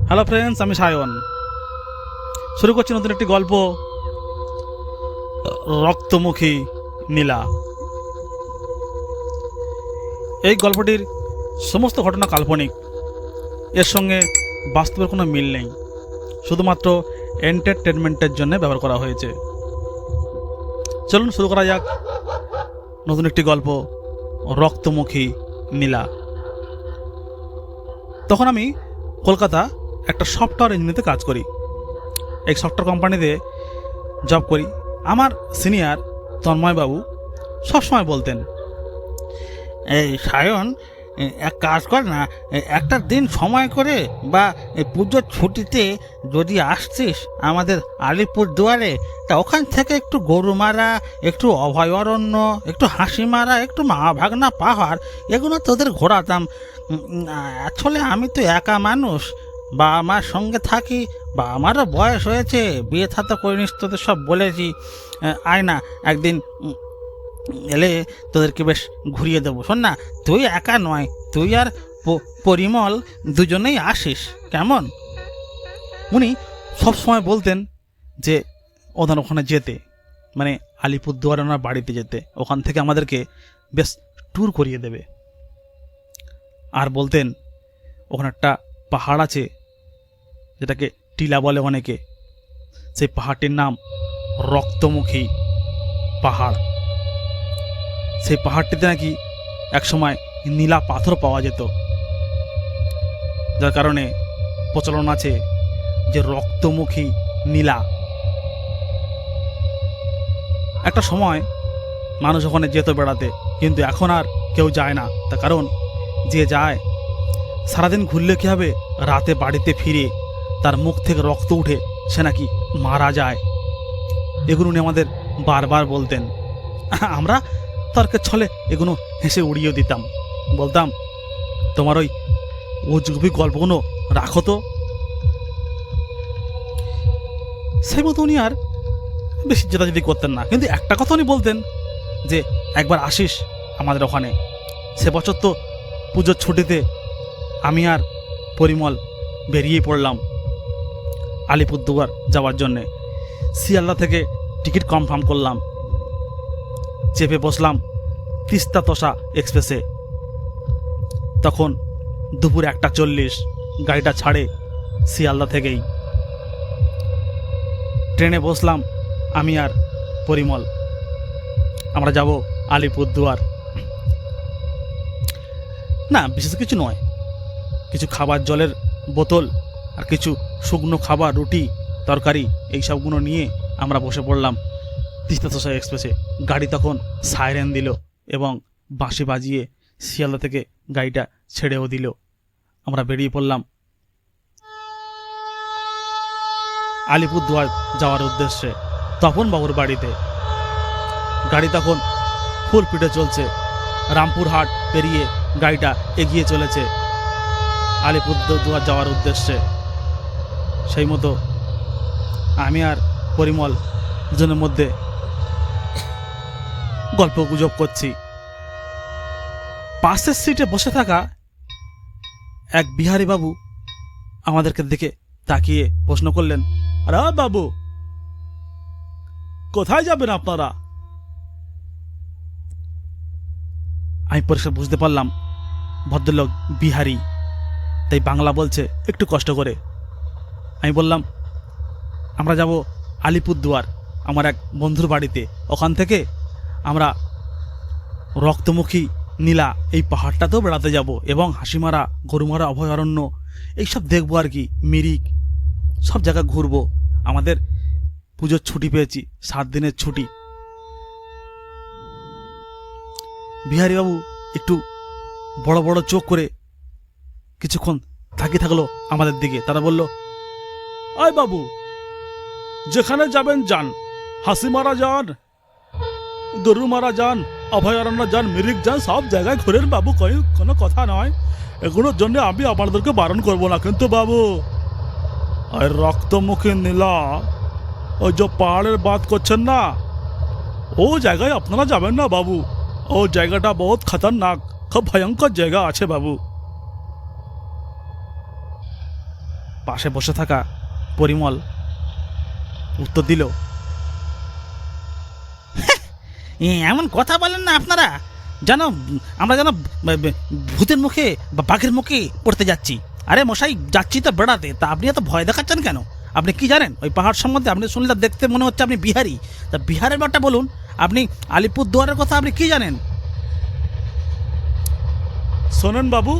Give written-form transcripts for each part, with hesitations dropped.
Hello friends, আমি সায়ন। শুরু করছি নতুন একটি গল্প, রক্তমুখী নীলা। এই গল্পটির সমস্ত ঘটনা কাল্পনিক, এর সঙ্গে বাস্তবের কোনো মিল নেই, শুধুমাত্র এন্টারটেনমেন্টের জন্য ব্যবহার করা হয়েছে। চলুন শুরু করা যাক নতুন একটি গল্প, রক্তমুখী নীলা। তখন আমি কলকাতা একটা সফটওয়্যার ইঞ্জিনিয়ারিংতে কাজ করি। এই সফটওয়্যার কোম্পানিতে জব করি। আমার সিনিয়র তন্ময়বাবু সবসময় বলতেন, এই সায়ন, এক কাজ কর না, একটা দিন সময় করে বা পুজোর ছুটিতে যদি আসছিস আমাদের আলিপুর দুয়ারে, তা ওখান থেকে একটু গরুমারা, একটু অভয়ারণ্য, একটু হাসিমারা, একটু মা ভাগনা পাহাড়, এগুলো তোদের ঘোরাতাম। আসলে আমি তো একা মানুষ, বা আমার সঙ্গে থাকি, বা আমারও বয়স হয়েছে, বিয়ে থাতা করিনিস, তোদের সব বলেছি। আয় না একদিন, এলে তোদেরকে বেশ ঘুরিয়ে দেবো। শোন না, তুই একা নয়, তুই আর পরিমল দুজনেই আসিস, কেমন? উনি সবসময় বলতেন যে ওখানে যেতে, মানে আলিপুরদুয়ারে ওনার বাড়িতে যেতে, ওখান থেকে আমাদেরকে বেশ ট্যুর করিয়ে দেবে। আর বলতেন ওখানে একটা পাহাড় আছে, যেটাকে টিলা বলে অনেকে। সেই পাহাড়টির নাম রক্তমুখী পাহাড়। সেই পাহাড়টিতে নাকি একসময় নীলা পাথর পাওয়া যেত, যার কারণে প্রচলন আছে যে রক্তমুখী নীলা। একটা সময় মানুষ ওখানে যেত বেড়াতে, কিন্তু এখন আর কেউ যায় না। তার কারণ যে যায়, সারাদিন ঘুরলে কী হবে, রাতে বাড়িতে ফিরে তার মুখ থেকে রক্ত উঠে সে নাকি মারা যায়। এগুলো উনি আমাদের বারবার বলতেন। আমরা তর্কের ছলে এগুলো হেসে উড়িয়ে দিতাম, বলতাম তোমার ওই অজুবি গল্পগুলো রাখো তো। সেই মতো উনি আর বেশি জেদাজেদি করতেন না, কিন্তু একটা কথা উনি বলতেন যে একবার আসিস আমাদের ওখানে। সে বছর তো পুজোর ছুটিতে আমি আর পরিমল বেরিয়ে পড়লাম আলিপুরদুয়ার যাওয়ার জন্যে। শিয়ালদা থেকে টিকিট কনফার্ম করলাম, চেপে বসলাম তিস্তা তোষা এক্সপ্রেসে। তখন দুপুর 1:40 গাড়িটা ছাড়ে শিয়ালদা থেকেই। ট্রেনে বসলাম আমি আর পরিমল, আমরা যাব আলিপুরদুয়ার। না, বিশেষ কিছু নয়, কিছু খাবার জলের বোতল আর কিছু শুকনো খাবার, রুটি তরকারি, এইসবগুলো নিয়ে আমরা বসে পড়লাম তিস্তা তোষা এক্সপ্রেসে। গাড়ি তখন সাইরেন দিল এবং বাঁশি বাজিয়ে শিয়ালদা থেকে গাড়িটা ছেড়েও দিল। আমরা বেরিয়ে পড়লাম আলিপুরদুয়ার যাওয়ার উদ্দেশ্যে তপন বাবুর বাড়িতে। গাড়ি তখন ফুল পিটে চলছে, রামপুরহাট পেরিয়ে গাড়িটা এগিয়ে চলেছে আলিপুরদুয়ার যাওয়ার উদ্দেশ্যে। সেই মতো আমি আর পরিমল দুজনের মধ্যে গল্প গুজব করছি। পাশের সিটে বসে থাকা এক বিহারী বাবু আমাদেরকে দেখে তাকিয়ে প্রশ্ন করলেন, আরে বাবু, কোথায় যাবেন আপনারা? আমি পরিষ্কার বুঝতে পারলাম ভদ্রলোক বিহারি, তাই বাংলা বলছে একটু কষ্ট করে। আমি বললাম, আমরা যাব আলিপুরদুয়ার আমার এক বন্ধুর বাড়িতে। ওখান থেকে আমরা রক্তমুখী নীলা এই পাহাড়টাতেও বেড়াতে যাব এবং হাসিমারা, গরুমারা অভয়ারণ্য এইসব দেখবো আর কি, মিরিক, সব জায়গা ঘুরবো। আমাদের পুজোর ছুটি পেয়েছি, 7 দিনের ছুটি। বিহারীবাবু একটু বড় বড় চোখ করে কিছুক্ষণ তাকিয়ে থাকলো আমাদের দিকে। তারা বলল, আয় বাবু, যেখানে যাবেন যান, হাসিমারা যান, গরুমারা যান, অভয়ারণ্য যান, মিরিক যান, সব জায়গায় ঘুরেন বাবু, কোনো কথা নয়। এগুলোর জন্য আমি আপনাদেরকে বারণ করবো না, কিন্তু বাবু আর রক্তমুখী নীলা, ওই যে পাহাড়ের বাত করছেন না, ও জায়গায় আপনারা যাবেন না বাবু। ও জায়গাটা বহুত খতরনাক, খুব ভয়ঙ্কর জায়গা আছে বাবু। পাশে বসে থাকা পরিমল উত্তর দিল, এমন কথা বলেন না আপনারা, যেন আমরা যেন ভূতের মুখে বা বাঘের মুখে পড়তে যাচ্ছি। আরে মশাই, যাচ্ছি তো বেড়াতে, তা আপনি এত ভয় দেখাচ্ছেন কেন? আপনি কি জানেন ওই পাহাড় সম্বন্ধে? আপনি শুনলে দেখতে মনে হচ্ছে আপনি বিহারি, তা বিহারের ব্যাপারটা বলুন। আপনি আলিপুরদুয়ারের কথা আপনি কি জানেন? শোনেন বাবু,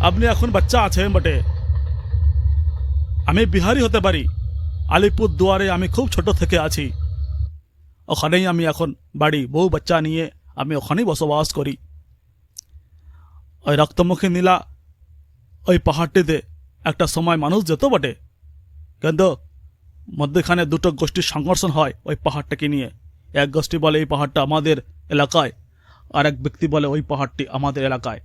আপনি এখন বাচ্চা আছেন বটে, আমি বিহারি হতে পারি, আলিপুরদুয়ারে আমি খুব ছোট থেকে আছি, ওখানেই আমি এখন বাড়ি, বউ বাচ্চা নিয়ে আমি ওখানেই বসবাস করি। ওই রক্তমুখী নীলা ওই পাহাড়টিতে একটা সময় মানুষ যেত বটে, কিন্তু মধ্যখানে দুটো গোষ্ঠীর সংঘর্ষ হয় ওই পাহাড়টাকে নিয়ে। এক গোষ্ঠী বলে এই পাহাড়টা আমাদের এলাকায়, আর এক ব্যক্তি বলে ওই পাহাড়টি আমাদের এলাকায়।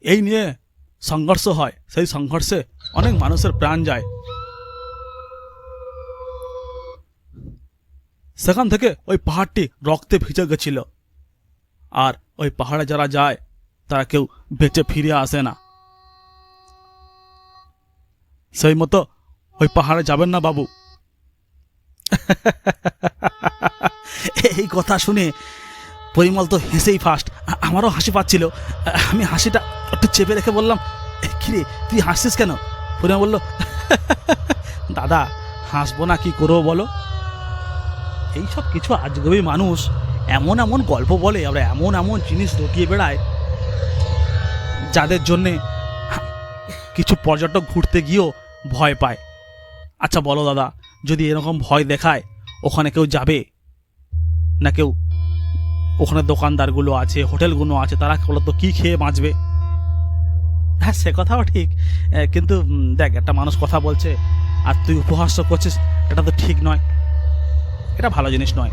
এই নিয়ে সংঘর্ষ হয়, সেই সংঘর্ষে অনেক মানুষের প্রাণ যায়। সেখান থেকে ওই পাহাড়টি রক্তে ভিজে গেছিল, আর ওই পাহাড়ে যারা যায় তারা কেউ বেঁচে ফিরে আসে না। সেই মতো ওই পাহাড়ে যাবেন না বাবু। এই কথা শুনে পরিমল তো হেসেই ফার্স্ট, আমারও হাসি পাচ্ছিল। আমি হাসিটা একটু চেপে রেখে বললাম, কিরে তুই হাসছিস কেন? পরিমল বলল, দাদা হাসবো না কি করবো বলো, এইসব কিছু আজগবি মানুষ এমন এমন গল্প বলে, আমরা এমন এমন জিনিস লুকিয়ে বেড়ায় যাদের জন্যে কিছু পর্যটক ঘুরতে গিয়েও ভয় পায়। আচ্ছা বলো দাদা, যদি এরকম ভয় দেখায় ওখানে কেউ যাবে না? কেউ ওখানে দোকানদারগুলো আছে, হোটেলগুলো আছে, তারা বলতো কি খেয়ে বাঁচবে? হ্যাঁ সে কথাও ঠিক, কিন্তু দেখ একটা মানুষ কথা বলছে আর তুই উপহাস করছিস, এটা তো ঠিক নয়, এটা ভালো জিনিস নয়।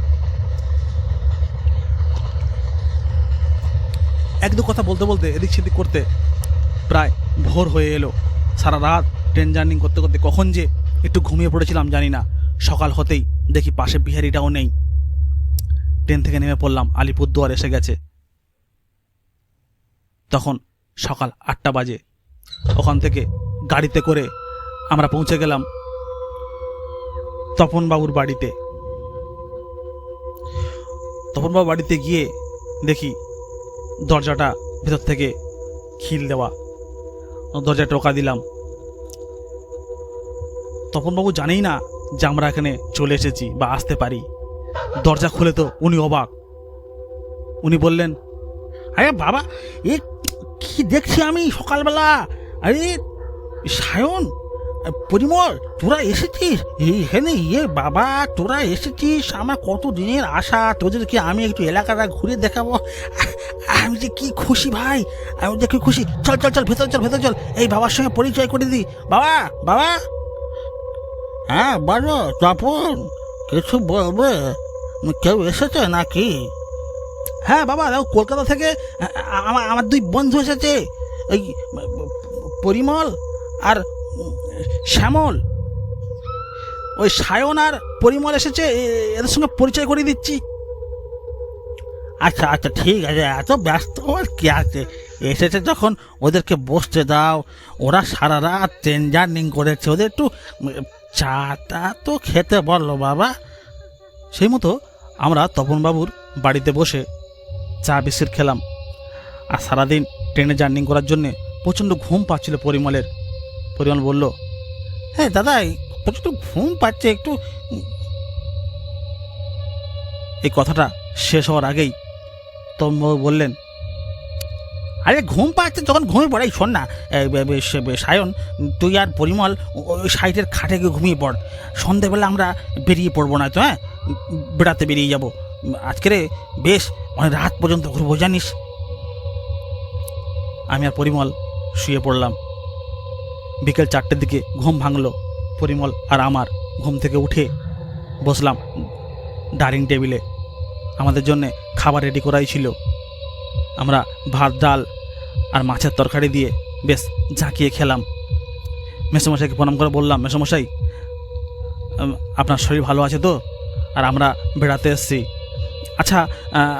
এক দু কথা বলতে বলতে এদিক সেদিক করতে প্রায় ভোর হয়ে এলো। সারা রাত ট্রেন জার্নি করতে করতে কখন যে একটু ঘুমিয়ে পড়েছিলাম জানি না। সকাল হতেই দেখি পাশে বিহারিটাও নেই। ট্রেন থেকে নেমে পড়লাম, আলিপুরদুয়ার এসে গেছে। তখন সকাল 8টা বাজে। ওখান থেকে গাড়িতে করে আমরা পৌঁছে গেলাম তপনবাবুর বাড়িতে। তপনবাবুর বাড়িতে গিয়ে দেখি দরজাটা ভেতর থেকে খিল দেওয়া। দরজায় টোকা দিলাম। তপনবাবু জানেই না যে আমরা এখানে চলে এসেছি বা আসতে পারি। দরজা খুলে তো উনি অবাক। উনি বললেন, আরে বাবা, এ কি দেখছি আমি সকালবেলা? আরে সায়ন, পরিমল, তোরা এসেছিস এইখানে? বাবা তোরা এসেছিস, আমার কত দিনের আশা তোদেরকে আমি একটু এলাকাটা ঘুরে দেখাবো। আমি যে কি খুশি ভাই, আমি যে কি খুশি। চল চল চল ভেতর চল, ভেতর চল, এই বাবার সঙ্গে পরিচয় করে দিই। বাবা বাবা। হ্যাঁ বলো তপন, কিছু বলবে? কেউ এসেছে নাকি? হ্যাঁ বাবা, দেখো কলকাতা থেকে আমার দুই বন্ধু এসেছে, এই পরিমল আর শ্যামল। ওই সায়ন আর পরিমল এসেছে, এদের সঙ্গে পরিচয় করে দিচ্ছি। আচ্ছা আচ্ছা ঠিক আছে, এত ব্যস্ত হওয়ার কি আছে? এসেছে যখন ওদেরকে বসতে দাও। ওরা সারা রাত ট্রেন জার্নি করেছে, ওদের একটু চাটা তো খেতে বললো বাবা। সেই মতো আমরা তপনবাবুর বাড়িতে বসে চা বিস্কিট খেলাম। আর সারাদিন ট্রেনে জার্নি করার জন্যে প্রচণ্ড ঘুম পাচ্ছিল পরিমলের। পরিমল বলল, হ্যাঁ দাদা একটু ঘুম পাচ্ছে একটু। এই কথাটা শেষ হওয়ার আগেই তপনবাবু বললেন, আরে ঘুম পাচ্ছে যখন ঘুমিয়ে পড়ে। শোন না সায়ন, তুই আর পরিমল ওই সাইডের খাটে গিয়ে ঘুমিয়ে পড়। সন্ধেবেলা আমরা বেরিয়ে পড়বো না তো, হ্যাঁ বেড়াতে বেরিয়ে যাব। আজকেরে বেশ অনেক রাত পর্যন্ত ঘুরবো জানিস। আমি আর পরিমল শুয়ে পড়লাম। বিকেল 4টের দিকে ঘুম ভাঙলো পরিমল আর আমার। ঘুম থেকে উঠে বসলাম ডাইনিং টেবিলে। আমাদের জন্যে খাবার রেডি করাই ছিল। আমরা ভাত ডাল আর মাছের তরকারি দিয়ে বেশ ঝাঁকিয়ে খেলাম। মেসোমশাইকে প্রণাম করে বললাম, মেসোমশাই আপনার শরীর ভালো আছে তো? আর আমরা বেড়াতে এসেছি, আচ্ছা,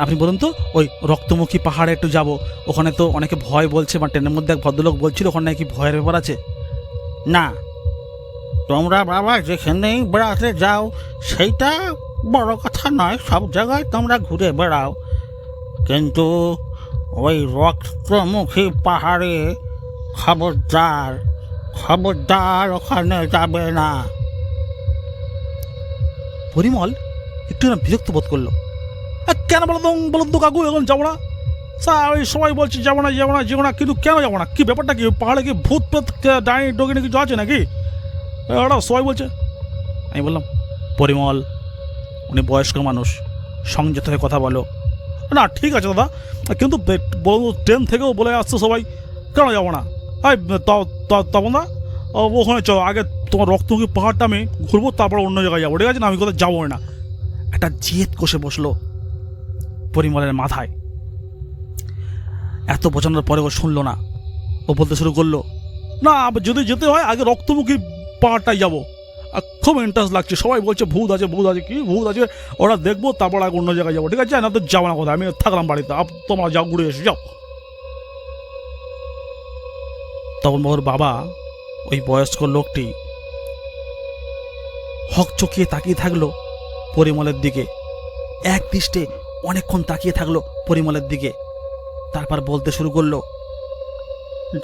আপনি বলুন তো, ওই রক্তমুখী পাহাড়ে একটু যাব, ওখানে তো অনেকে ভয় বলছে, বা ট্রেনের মধ্যে এক ভদ্রলোক বলছিল ওখানে নাকি ভয়ের ব্যাপার আছে। না, তোমরা বাবা যেখানেই বেড়াতে যাও সেইটা বড় কথা নয়, সব জায়গায় তোমরা ঘুরে বেড়াও, কিন্তু ওই রক্তমুখী পাহাড়ে খবরদার খবরদার ওখানে যাবে না। পরিমল একটু না বিরক্ত বোধ করলো। কেন বলুন তো কাকু, এখন যাবো না? স্যার ওই সবাই বলছে যাবো না যাবো না যাবো না, কিন্তু কেন যাবো না? কি ব্যাপারটা কি? পাহাড়ে কি ভূত প্রেত ডাইনি ডোগিনি কিছু আছে নাকি? ওরা সবাই বলছে। আমি বললাম, পরিমল, উনি বয়স্ক মানুষ, সংযত হয়ে কথা বলো। না ঠিক আছে দাদা, কিন্তু ট্রেন থেকেও বলে আসছে সবাই, কেন যাবো না? তখন না ওখানে চলো, আগে তোমার রক্তমুখী পাহাড়টা আমি ঘুরবো, তারপর অন্য জায়গায় যাবো, ঠিক আছে না? আমি কোথাও যাবো না। একটা জেদ কষে বসলো পরিমলের মাথায়। এত বোঝানোর পরে ও শুনলো না। ও বলতে শুরু করলো, না যদি যেতে হয় আগে রক্তমুখী পাহাড়টাই যাবো, আর খুব ইন্টারেস্ট লাগছে, সবাই বলছে ভূত আছে ভূত আছে, কি ভূত আছে ওরা দেখবো, তারপর আগে অন্য জায়গায় যাবো, ঠিক আছে না? তো যাবো না কোথায়, আমি থাকলাম বাড়িতে, তোমরা যাও ঘুরে এসে যাও। তখন ওর বাবা, ওই বয়স্ক লোকটি হকচকিয়ে তাকিয়ে থাকলো পরিমলের দিকে, এক দৃষ্টে অনেকক্ষণ তাকিয়ে থাকলো পরিমলের দিকে, তারপর বলতে শুরু করলো,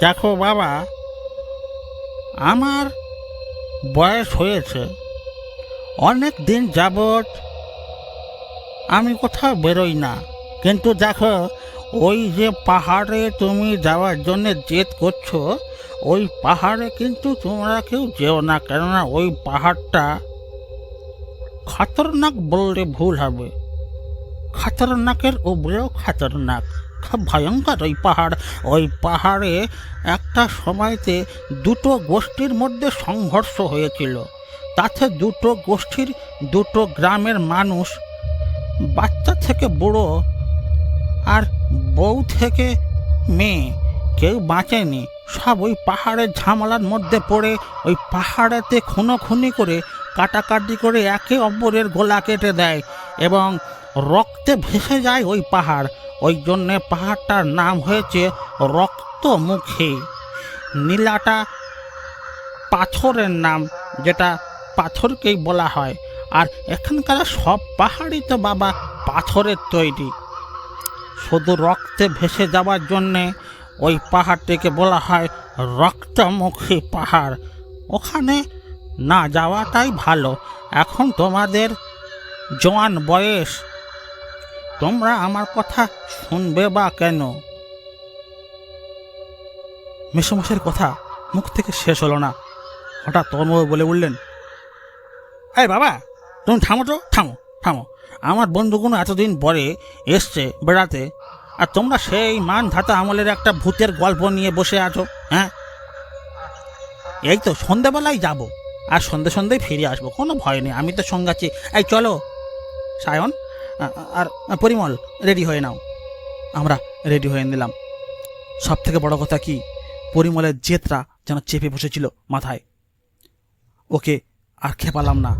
দেখো বাবা, আমার বয়স হয়েছে, অনেক দিন যাবৎ আমি কোথাও বেরোই না, কিন্তু দেখো ওই যে পাহাড়ে তুমি যাওয়ার জন্য জেদ করছো, ওই পাহাড়ে কিন্তু তোমরা কেউ যেও না, কেননা ওই পাহাড়টা খতরনাক বললে ভুল হবে, খতরনাকের উপরেও খতরনাক, খুব ভয়ঙ্কর ওই পাহাড়। ওই পাহাড়ে একটা সময়তে দুটো গোষ্ঠীর মধ্যে সংঘর্ষ হয়েছিল, তাতে দুটো গোষ্ঠীর দুটো গ্রামের মানুষ, বাচ্চা থেকে বুড়ো আর বউ থেকে মেয়ে, কেউ বাঁচেনি, সব ওই পাহাড়ের ঝামেলার মধ্যে পড়ে ওই পাহাড়েতে খুনোখুনি করে কাটাকাটি করে একে অপরের গলা কেটে দেয় এবং রক্তে ভেসে যায় ওই পাহাড়। ওই জন্যে পাহাড়টার নাম হয়েছে রক্তমুখী। নীলাটা পাথরের নাম, যেটা পাথরকেই বলা হয়, আর এখানকার সব পাহাড়ই তো বাবা পাথরের তৈরি, শুধু রক্তে ভেসে যাওয়ার জন্যে ওই পাহাড়টিকে বলা হয় রক্তমুখী পাহাড়। ওখানে না যাওয়াটাই ভালো। এখন তোমাদের জোয়ান বয়স, তোমরা আমার কথা শুনবে বা কেন? মেসোমশাইয়ের কথা মুখ থেকে শেষ হলো না, হঠাৎ তন্ময় বলে উঠলেন, এই বাবা, তুমি থামো তো, থামো থামো। আমার বন্ধুগুলো এতদিন পরে এসছে বেড়াতে, আর তোমরা সেই মান ধাতা আমলের একটা ভূতের গল্প নিয়ে বসে আছো। হ্যাঁ, এই তো সন্ধেবেলায় যাব, আর সন্ধেই ফিরে আসবো, কোনো ভয় নেই, আমি তো সঙ্গে আছি। এই চলো সায়ন আর পরিমল, রেডি হয়ে নাও। আমরা রেডি হয়ে নিলাম। সব থেকে বড় কথা কি, পরিমলের জেদটা যেন চেপে বসেছিল মাথায়। ওকে আর খেপালাম না,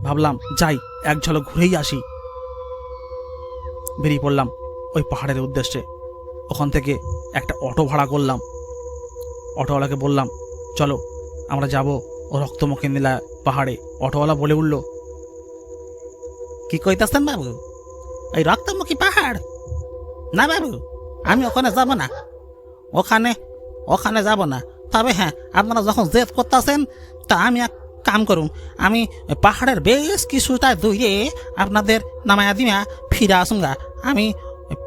ভাবলাম যাই এক ঝলক ঘুরেই আসি। বেরিয়ে পড়লাম ওই পাহাড়ের উদ্দেশ্যে। ওখান থেকে একটা অটো ভাড়া করলাম। অটোওয়ালাকে বললাম, চলো আমরা যাব ও রক্তমুখী নীলা পাহাড়ে। অটোওয়ালা বলে উঠল, কি কইতাছেন বাবু, এই রক্তমুখী পাহাড়? না বাবু, আমি ওখানে যাব না, ওখানে যাব না। তবে হ্যাঁ, আপনারা যখন জেদ করতেছেন, তা আমি এক কাম করুন, আমি পাহাড়ের বেশ কিছুটা দূরে আপনাদের নামায়া দিয়া ফিরে আসুঙ্গা। আমি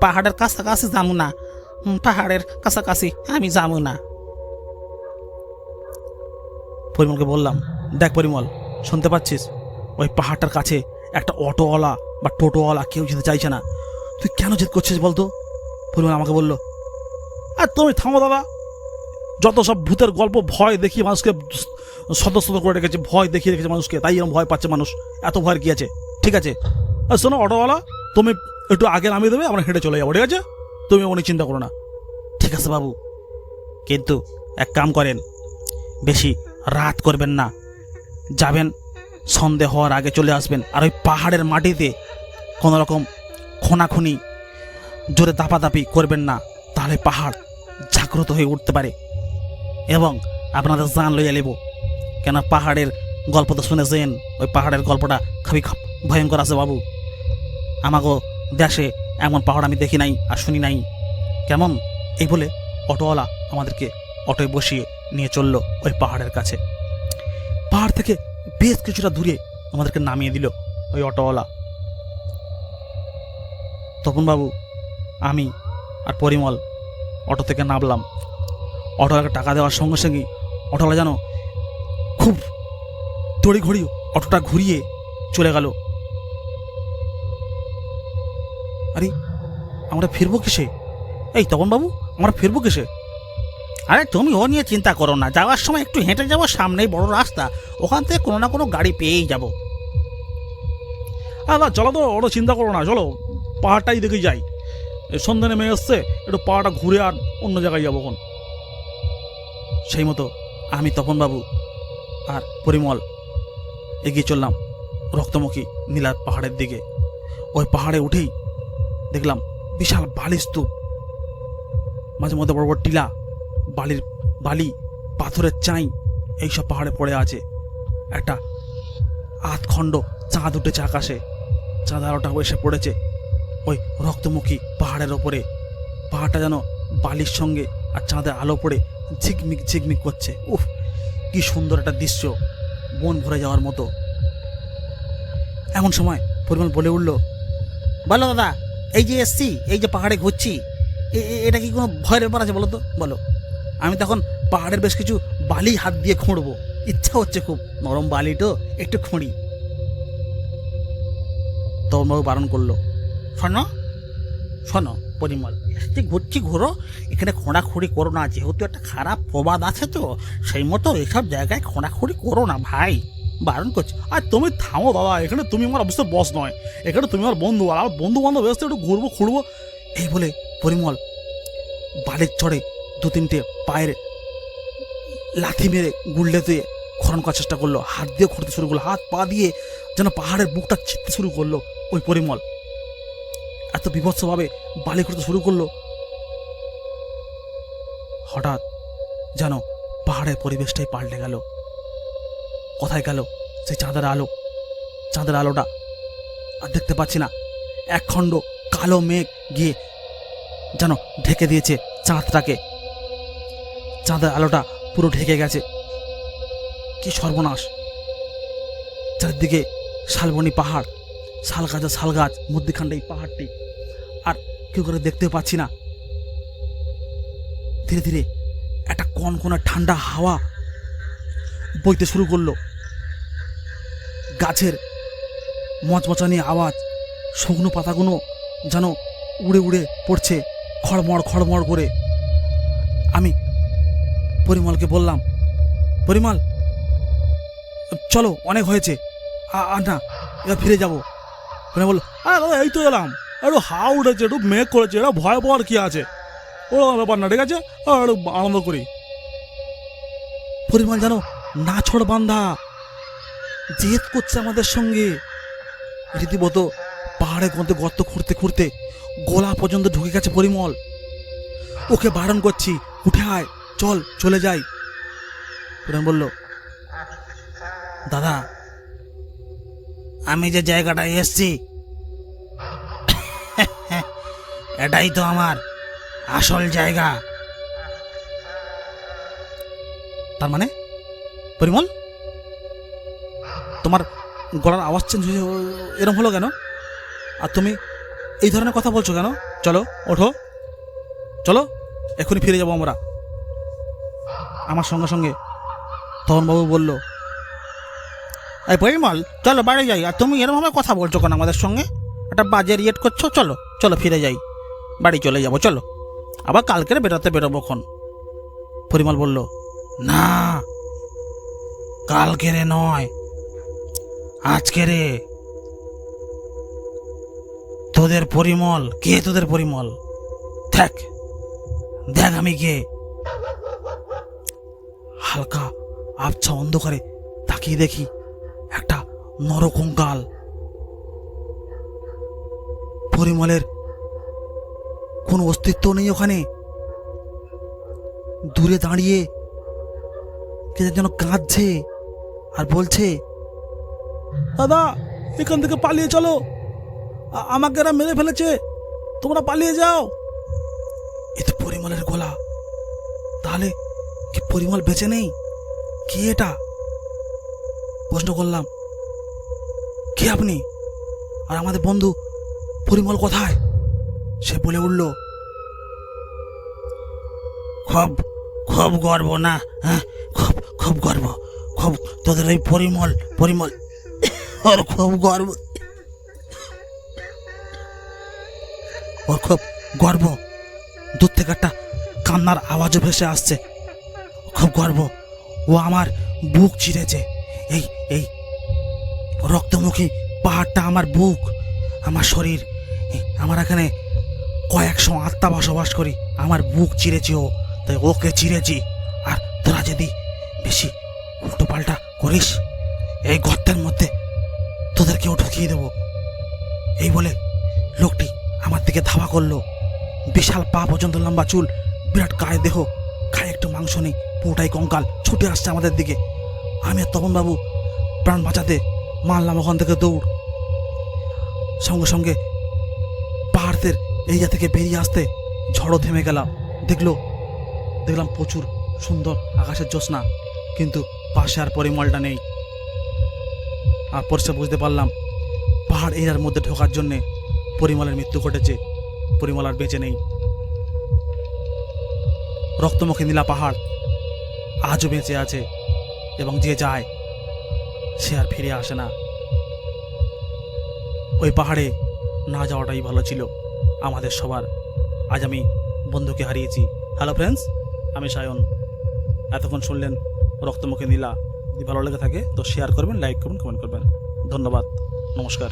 পাহাড়ের কাছাকাছি যাবো না, পাহাড়ের কাছাকাছি আমি যাবো না। পরিমলকে বললাম, দেখ পরিমল, শুনতে পাচ্ছিস, ওই পাহাড়টার কাছে একটা অটোওয়ালা বা টোটোওয়ালা কেউ যেতে চাইছে না, তুই কেন জেদ করছিস বলতো? পরিমল আমাকে বলল, আর তুমি থামো দাদা, যত সব ভূতের গল্প, ভয় দেখিয়ে মানুষকে সদস্য করে রেখেছে, ভয় দেখিয়ে রেখেছে মানুষকে, তাই এরকম ভয় পাচ্ছে মানুষ, এত ভয়ের কি আছে? ঠিক আছে, আর শোনো অটোওয়ালা, তুমি একটু আগে নামিয়ে দেবে, আমরা হেঁটে চলে যাবো, ঠিক আছে? তুমি অনেক চিন্তা করো না। ঠিক আছে বাবু, কিন্তু এক কাম করেন, বেশি রাত করবেন না, যাবেন সন্ধে হওয়ার আগে চলে আসবেন, আর ওই পাহাড়ের মাটিতে কোনো রকম খোনাখুনি জোরে দাপাদাপি করবেন না, তাহলে পাহাড় জাগ্রত হয়ে উঠতে পারে এবং আপনাদের জান লইয়া নেব। কেন পাহাড়ের গল্প তো শুনেছেন, ওই পাহাড়ের গল্পটা খুবই ভয়ঙ্কর আছে বাবু। আমাগো দেশে এমন পাহাড় আমি দেখি নাই আর শুনি নাই। কেমন? এই বলে অটোওয়ালা আমাদেরকে অটোয় বসিয়ে নিয়ে চললো ওই পাহাড়ের কাছে। পাহাড় থেকে বেশ কিছুটা দূরে আমাদেরকে নামিয়ে দিল ওই অটোওয়ালা। তখন বাবু আমি আর পরিমল অটো থেকে নামলাম। অটোওয়ালাকে টাকা দেওয়ার সঙ্গে সঙ্গে অটোওয়ালা যেন খুব তড়িঘড়ি অটোটা ঘুরিয়ে চলে গেল। আরে আমরা ফিরবো কিসে? এই তপন বাবু, আমরা ফিরবো কিসে? আরে তুমি ও নিয়ে চিন্তা করো না, যাওয়ার সময় একটু হেঁটে যাবো, সামনেই বড় রাস্তা, ওখান থেকে কোনো না কোনো গাড়ি পেয়েই যাবো। না চলো তো, ওটা চিন্তা করো না, চলো পাহাড়টাই দেখে যাই। সন্ধ্যা নেমে এসছে, একটু পাহাড়টা ঘুরে আর অন্য জায়গায় যাবো। এখন সেই মতো আমি তপনবাবু আর পরিমল এগিয়ে চললাম রক্তমুখী নীলা পাহাড়ের দিকে। ওই পাহাড়ে উঠেই দেখলাম বিশাল বালি স্তূপ, মাঝে মধ্যে বড় বড় টিলা, বালি পাথরের চাই এইসব পাহাড়ে পড়ে আছে। একটা আধখণ্ড চাঁদ উঠেছে আকাশে, চাঁদ আলোটা এসে পড়েছে ওই রক্তমুখী পাহাড়ের ওপরে। পাহাড়টা যেন বালির সঙ্গে আর চাঁদের আলো পড়ে ঝিকমিক ঝিকমিক করছে। উফ, কি সুন্দর একটা দৃশ্য, মন ভরে যাওয়ার মতো। এমন সময় পরিমল বলে উঠল, বলো দাদা, এই যে এসছি, এই যে পাহাড়ে ঘুরছি, এটা কি কোনো ভয়ের ব্যাপার আছে বলো তো, বলো। আমি তখন পাহাড়ের বেশ কিছু বালি হাত দিয়ে খুঁড়বো, ইচ্ছা হচ্ছে খুব, নরম বালি তো, একটু খুঁড়ি। তখন বাবু বারণ করলো, শোনো শোনো পরিমল, এসছি ঘুরছি ঘুরো, এখানে খোঁড়াখুড়ি করো না, যেহেতু একটা খারাপ প্রবাদ আছে তো, সেই মতো এইসব জায়গায় খোঁড়াখুড়ি করো না ভাই, বারণ করছি। আর তুমি থামো দাদা, এখানে তুমি আমার অবশ্যই বস নয়, এখানে তুমি আমার বন্ধু, আর আমার বন্ধু বান্ধব এসে একটু ঘুরবো খুঁড়বো। এই বলে পরিমল বালির চড়ে দু তিনটে পায়ের লাথি মেরে গুল্লে দিয়ে খনন করার চেষ্টা করলো, হাত দিয়ে খুঁড়তে শুরু করলো, হাত পা দিয়ে যেন পাহাড়ের বুকটা চিপতে শুরু করলো। ওই পরিমল এত বিভৎসভাবে বালি খুঁড়তে শুরু করলো, হঠাৎ যেন পাহাড়ের পরিবেশটাই পাল্টে গেল। কোথায় গেল সেই চাঁদের আলো? চাঁদের আলোটা আর দেখতে পাচ্ছি না, একখণ্ড কালো মেঘ গিয়ে যেন ঢেকে দিয়েছে চাঁদটাকে। চাঁদের আলোটা পুরো ঢেকে গেছে। কি সর্বনাশ! চারিদিকে শালবনী পাহাড়, শাল গাছ শাল গাছ, মধ্যখানটা এই পাহাড়টি, আর কেউ করে দেখতে পাচ্ছি না। ধীরে ধীরে একটা কনকনে ঠান্ডা হাওয়া বইতে শুরু করলো। গাছের মচমচানি আওয়াজ, শুকনো পাতাগুলো যেন উড়ে উড়ে পড়ছে খড়মড় খড়মড় করে। আমি পরিমলকে বললাম, পরিমল চলো, অনেক হয়েছে, আর না, এবার ফিরে যাবো। পরিমল বললো, আরে দাদা এই তো এলাম, একটু হাওয়া উঠেছে, একটু মেঘ করেছে, এটা ভয় পাওয়ার কি আছে, ওরকম ব্যাপার না, ঠিক আছে, একটু আনন্দ করি। পরিমল যেন নাছড় বান্ধা জেদ করছে আমাদের সঙ্গে। রীতিমতো পাহাড়ের মধ্যে গর্ত খুঁড়তে খুঁড়তে গলা পর্যন্ত ঢুকে গেছে পরিমল। ওকে বারণ করছি, উঠে আয়, চল চলে যাই। পরিমল বলল, দাদা আমি যে জায়গাটায় এসছি এটাই তো আমার আসল জায়গা। তার মানে পরিমল, তোমার গলার আওয়াজ চেঞ্জ হয়ে এরম হলো কেন? আর তুমি এই ধরনের কথা বলছো কেন? চলো ওঠো, চলো এখনই ফিরে যাবো আমরা। আমার সঙ্গে সঙ্গে তপনবাবু বলল, এই পরিমল, চলো বাড়ি যাই। আর তুমি এরমভাবে কথা বলছো কেন আমাদের সঙ্গে? একটা বাজে রিয়েট করছো, চলো চলো ফিরে যাই, বাড়ি চলে যাবো, চলো, আবার কালকের বেরোবো খন। পরিমল বলল, না, কালকে রে নয়, আজকে রে। তোদের পরিমল কে? তোদের পরিমল দেখ, দেখ আমি কে। হালকা আবছা অন্ধকারে তাকিয়ে দেখি একটা নরকঙ্কাল পরিমলের কোনো অস্তিত্ব নেই ওখানে। দূরে দাঁড়িয়ে কে যেন কাঁদছে আর বলছে, দাদা এখান থেকে পালিয়ে চলো, আমাকে এরা মেরে ফেলেছে, তোমরা পালিয়ে যাও। এ তো পরিমলের গলা। তাহলে কি পরিমল বেঁচে নেই? কি এটা? প্রশ্ন করলাম, কে আপনি? আর আমাদের বন্ধু পরিমল কোথায়? সে বলে উঠল, খুব খুব গর্ব না, হ্যাঁ, খুব খুব গর্ব, খুব তোদের ওই পরিমল পরিমল ওর খুব গর্ব, ওর খুব গর্ব। দূর থেকে একটা কান্নার আওয়াজও ভেসে আসছে। খুব গর্ব, ও আমার বুক চিরেছে। এই এই রক্তমুখী পাহাড়টা আমার বুক, আমার শরীর। আমার এখানে কয়েকশো আত্মা বসবাস করি, আমার বুক চিরেছে ও, তাই ওকে চিরেছি। আর তোরা যদি বেশি উল্টো পাল্টা করিস, এই গর্তের মধ্যে তোদেরকেও ঢুকিয়ে দেবো। এই বলে লোকটি আমার দিকে ধাওয়া করলো। বিশাল পা পর্যন্ত লম্বা চুল, বিরাট গায়ে দেহ, গায়ে একটু মাংস নেই, পুরোটাই কঙ্কাল, ছুটে আসছে আমাদের দিকে। আমি আর তপন বাবু প্রাণ বাঁচাতে মারলাম ওখান থেকে দৌড়। সঙ্গে সঙ্গে পাহাড়ের এরিয়া থেকে বেরিয়ে আসতে ঝড়ও থেমে গেলাম। দেখলাম প্রচুর সুন্দর আকাশের জ্যোৎস্না, কিন্তু পাশে আর পরিমলটা নেই। আর পরিষ্কার বুঝতে পারলাম পাহাড় এরিয়ার মধ্যে ঢোকার জন্যে পরিমলের মৃত্যু ঘটেছে। পরিমল আর বেঁচে নেই। রক্তমুখী নীলা পাহাড় আজও বেঁচে আছে, এবং যে যায় সে আর ফিরে আসে না। ওই পাহাড়ে না যাওয়াটাই ভালো ছিল আমাদের সবার। আজ আমি বন্ধুকে হারিয়েছি। হ্যালো ফ্রেন্ডস, আমি সায়ন। এতক্ষণ শুনলেন রক্তমুখী নীলা। যদি ভালো লেগে থাকে তো শেয়ার করবেন, লাইক করবেন, কমেন্ট করবেন। ধন্যবাদ, নমস্কার।